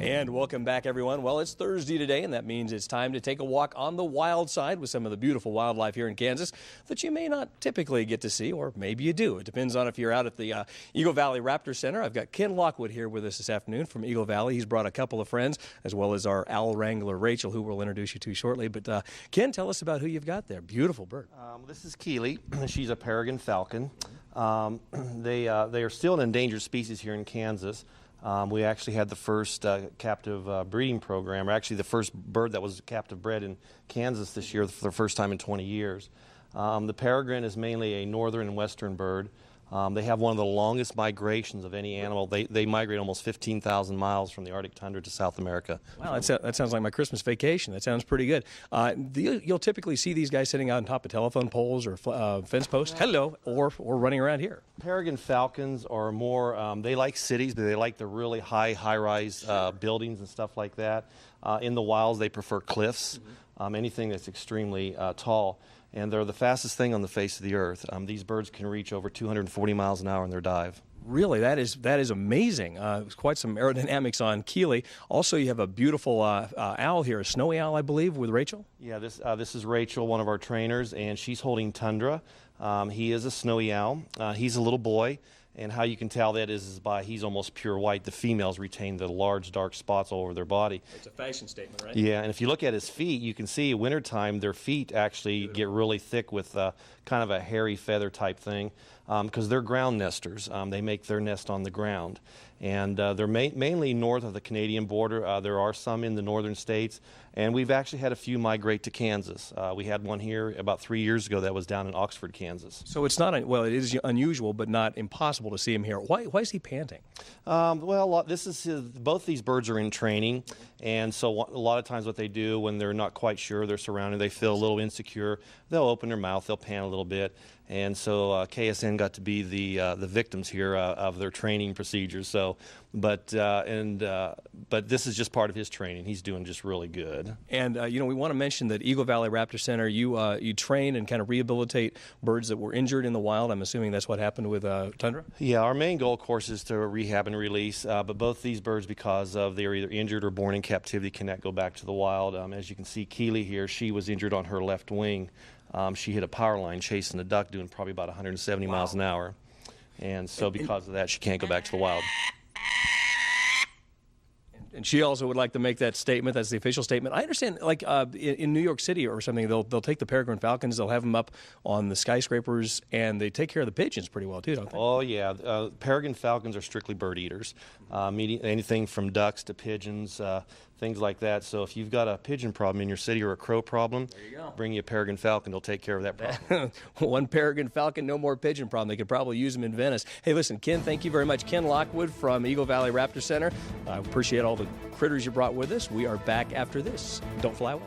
And welcome back, everyone. Well, it's Thursday today, and that means it's time to take a walk on the wild side with some of the beautiful wildlife here in Kansas that you may not typically get to see, or maybe you do. It depends on if you're out at the Eagle Valley Raptor Center. I've got Ken Lockwood here with us this afternoon from Eagle Valley. He's brought a couple of friends, as well as our owl wrangler, Rachel, who we'll introduce you to shortly. But Ken, tell us about who you've got there. Beautiful bird. This is Keely. She's a peregrine falcon. They are still an endangered species here in Kansas. We actually had the first captive breeding program, or actually the first bird that was captive bred in Kansas this year for the first time in 20 years. The peregrine is mainly a northern and western bird. They have one of the longest migrations of any animal. They migrate almost 15,000 miles from the Arctic tundra to South America. Wow, that sounds like my Christmas vacation. That sounds pretty good. You'll typically see these guys sitting out on top of telephone poles or fence posts, or running around here. Peregrine falcons are more, they like cities, but they like the really high-rise buildings and stuff like that. In the wilds, they prefer cliffs, anything that's extremely tall. And they're the fastest thing on the face of the earth. These birds can reach over 240 miles an hour in their dive. Really, that is amazing. Quite some aerodynamics on Keely. Also, you have a beautiful owl here, a snowy owl, I believe, with Rachel. Yeah, this is Rachel, one of our trainers, and she's holding Tundra. He is a snowy owl. He's a little boy. And how you can tell that is by he's almost pure white. The females retain the large dark spots all over their body. It's a fashion statement, right? Yeah, and if you look at his feet, you can see wintertime their feet actually get really thick with kind of a hairy feather type thing because they're ground nesters. They make their nest on the ground. And they're mainly north of the Canadian border. There are some in the northern states. And we've actually had a few migrate to Kansas. We had one here about 3 years ago that was down in Oxford, Kansas. So it's not, well, it is unusual, but not impossible to see him here. Why is he panting? Well, both these birds are in training. And so a lot of times what they do when they're not quite sure their surroundings, they feel a little insecure, they'll open their mouth, they'll pant a little bit. And so KSN got to be the victims here of their training procedures. So, but this is just part of his training. He's doing just really good. And we want to mention that Eagle Valley Raptor Center, you train and kind of rehabilitate birds that were injured in the wild. I'm assuming that's what happened with Tundra. Yeah, our main goal, of course, is to rehab and release. But both these birds, because they are either injured or born in captivity, cannot go back to the wild. As you can see, Keely here, she was injured on her left wing. She hit a power line chasing a duck doing probably about 170 miles an hour. And so because of that, she can't go back to the wild. And she also would like to make that statement. That's the official statement. I understand, like in New York City or something, they'll take the peregrine falcons, they'll have them up on the skyscrapers, and they take care of the pigeons pretty well too, don't they? Oh yeah, peregrine falcons are strictly bird eaters. Anything from ducks to pigeons, things like that. So if you've got a pigeon problem in your city or a crow problem, there you go. Bring you a peregrine falcon. They'll take care of that problem. One peregrine falcon, no more pigeon problem. They could probably use them in Venice. Hey, listen, Ken, thank you very much. Ken Lockwood from Eagle Valley Raptor Center. I appreciate all the critters you brought with us. We are back after this. Don't fly away.